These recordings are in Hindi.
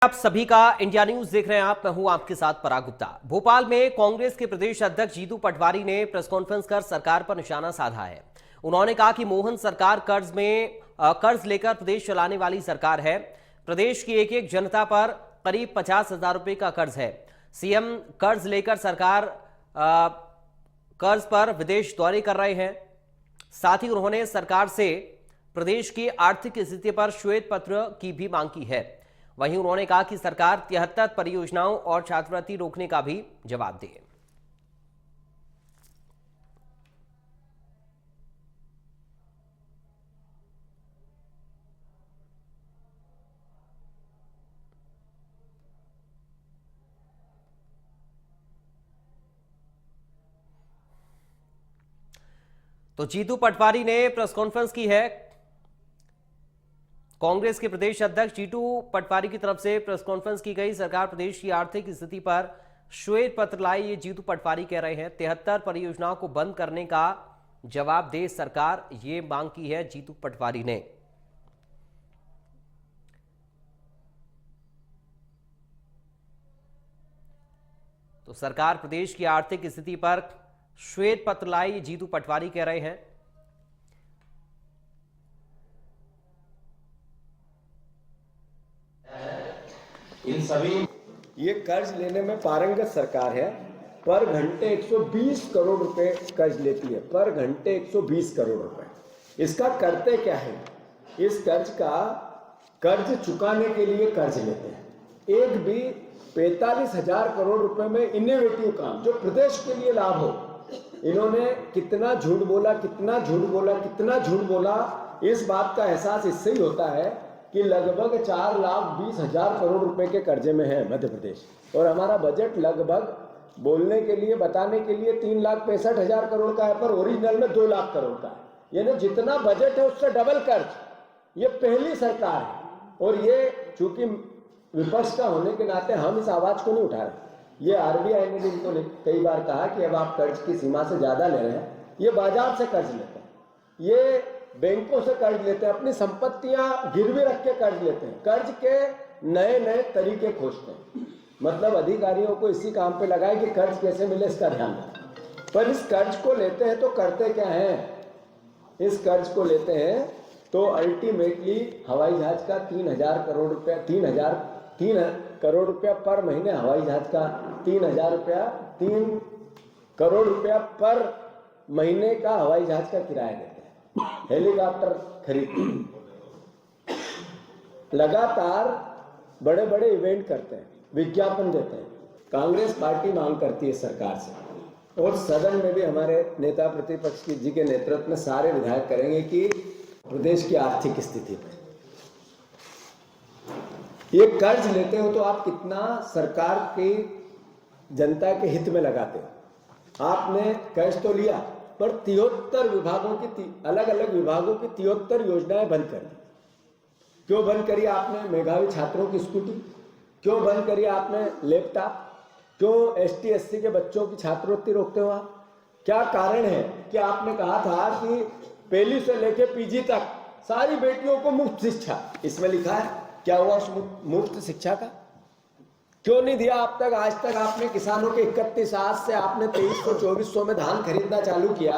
आप सभी का इंडिया न्यूज देख रहे हैं आप। मैं हूं आपके साथ पराग गुप्ता। भोपाल में कांग्रेस के प्रदेश अध्यक्ष जीतू पटवारी ने प्रेस कॉन्फ्रेंस कर सरकार पर निशाना साधा है। उन्होंने कहा कि मोहन सरकार कर्ज लेकर प्रदेश चलाने वाली सरकार है। प्रदेश की एक एक जनता पर करीब 50,000 रुपए का कर्ज है। सीएम कर्ज लेकर सरकार कर्ज पर विदेश दौरे कर रहे हैं। साथ ही उन्होंने सरकार से प्रदेश की आर्थिक स्थिति पर श्वेत पत्र की भी मांग की है। वहीं उन्होंने कहा कि सरकार 73 परियोजनाओं और छात्रवृत्ति रोकने का भी जवाब दे। तो जीतू पटवारी ने प्रेस कॉन्फ्रेंस की है। कांग्रेस के प्रदेश अध्यक्ष जीतू पटवारी की तरफ से प्रेस कॉन्फ्रेंस की गई। सरकार प्रदेश की आर्थिक स्थिति पर श्वेत पत्र लाई, ये जीतू पटवारी कह रहे हैं। 73 परियोजनाओं को बंद करने का जवाब दे सरकार, ये मांग की है जीतू पटवारी ने। तो सरकार प्रदेश की आर्थिक स्थिति पर श्वेत पत्र लाई, जीतू पटवारी कह रहे हैं। इन सभी ये कर्ज लेने में पारंगत सरकार है। पर घंटे 120 करोड़ रुपए कर्ज लेती है, पर घंटे 120 करोड़ रुपए। इसका करते क्या है? इस कर्ज चुकाने के लिए कर्ज लेते हैं। एक भी 45,000 करोड़ रुपए में इनोवेटिव काम जो प्रदेश के लिए लाभ हो, इन्होंने कितना झूठ बोला, कितना झूठ बोला, कितना झूठ बोला। इस बात का एहसास इससे ही होता है कि लगभग 4,20,000 करोड़ रुपए के कर्जे में है मध्य प्रदेश, और हमारा बजट लगभग बोलने के लिए, बताने के लिए 3,65,000 करोड़ का है, पर ओरिजिनल में 2 लाख करोड़ का है। यानी जितना बजट है उससे डबल कर्ज। ये पहली सरकार है, और ये चूंकि विपक्ष का होने के नाते हम इस आवाज को नहीं उठा रहे। ये आरबीआई ने भी इनको कई बार कहा कि अब आप कर्ज की सीमा से ज्यादा ले रहे हैं। ये बाजार से कर्ज लेते हैं, ये बैंकों से कर्ज लेते हैं, अपनी संपत्तियां गिरवी रख के कर्ज लेते हैं, कर्ज के नए नए तरीके खोजते हैं। मतलब अधिकारियों को इसी काम पे लगाए कि कर्ज कैसे मिले इसका ध्यान रखें। पर इस कर्ज को लेते हैं तो करते क्या है? इस कर्ज को लेते हैं तो अल्टीमेटली हवाई जहाज का 3,000 करोड़ रुपया, 3 करोड़ रुपया पर महीने हवाई जहाज का, 3,000 रुपया, 3 करोड़ रुपया पर महीने का हवाई जहाज का किराया देते हैं। हेलीकॉप्टर खरीदते, लगातार बड़े बड़े इवेंट करते हैं, विज्ञापन देते हैं। कांग्रेस पार्टी मांग करती है सरकार से, और सदन में भी हमारे नेता प्रतिपक्ष जी के नेतृत्व में सारे विधायक करेंगे कि प्रदेश की आर्थिक स्थिति पे ये कर्ज लेते हो तो आप कितना सरकार की जनता के हित में लगाते हो। आपने कर्ज तो लिया, पर 73 विभागों की, अलग अलग विभागों की 73 योजनाएं बंद कर दी। क्यों बंद करी आपने? मेधावी छात्रों की स्कूटी क्यों बंद करी आपने? लैपटॉप क्यों? ST SC के बच्चों की छात्रवृत्ति रोकते हो आप? क्या कारण है कि आपने कहा था कि पहली से लेकर PG तक सारी बेटियों को मुफ्त शिक्षा, इसमें लिखा है, क्या हुआ उस मुफ्त शिक्षा का? क्यों नहीं दिया आप तक? आज तक आपने किसानों के 31 आज से आपने 2300-2400 में धान खरीदना चालू किया,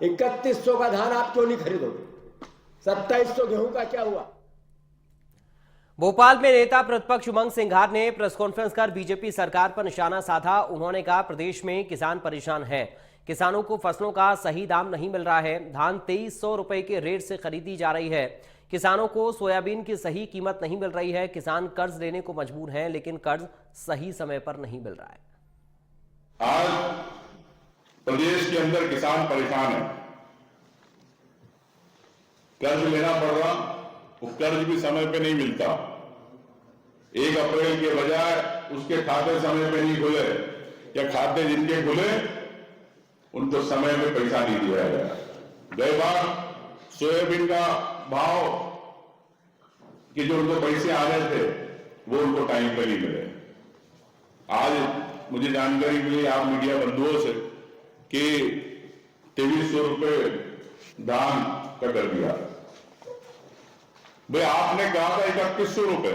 3100 का धान आप क्यों नहीं खरीदोगे? 2700 गेहूं का क्या हुआ? भोपाल में नेता प्रतिपक्ष उमंग सिंघार ने प्रेस कॉन्फ्रेंस कर बीजेपी सरकार पर निशाना साधा। उन्होंने कहा प्रदेश में किसान परेशान हैं, किसानों को फसलों का सही दाम नहीं मिल रहा है। धान 2300 रुपए के रेट से खरीदी जा रही है। किसानों को सोयाबीन की सही कीमत नहीं मिल रही है। किसान कर्ज लेने को मजबूर हैं, लेकिन कर्ज सही समय पर नहीं मिल रहा है। आज प्रदेश के अंदर किसान परेशान है, कर्ज लेना पड़ रहा, वो कर्ज भी समय पे नहीं मिलता। 1 अप्रैल के बजाय उसके खाते समय पे नहीं खुले, या खाते जिनके खुले उनको समय में पैसा नहीं दिया गया। गए बार सोयाबीन का भाव कि जो उनको पैसे आ रहे थे वो उनको टाइम पर नहीं मिले। आज मुझे जानकारी मिली आप मीडिया बंधुओं से कि 2300 रुपए धान का कर दिया। भाई आपने कहा था 3100 रुपए,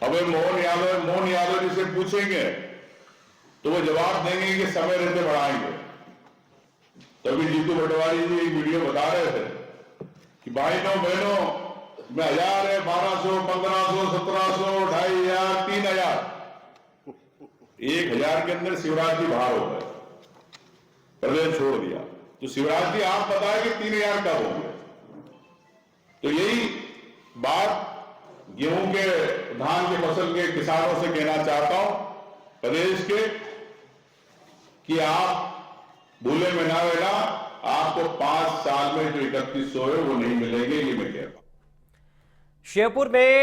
अब मोहन यादव जी से पूछेंगे तो वो जवाब देंगे कि समय रहते बढ़ाएंगे। तभी जीतू पटवारी जी एक वीडियो बता रहे थे कि भाइयों बहनों में 1000 है, 1200, 1500, 1700, 2500, 3000, 1000 के अंदर शिवराज जी बाहर हो गए, प्रदेश छोड़ दिया। तो शिवराज जी आप बताएं कि 3000 कब होंगे? तो यही बात गेहूं के, धान के फसल के किसानों से कहना चाहता हूं प्रदेश के कि आप भूले में ना रहना, आपको 5 साल में जो 3100 है वो नहीं मिलेंगे, ये मैं कह रहा हूं। श्योपुर में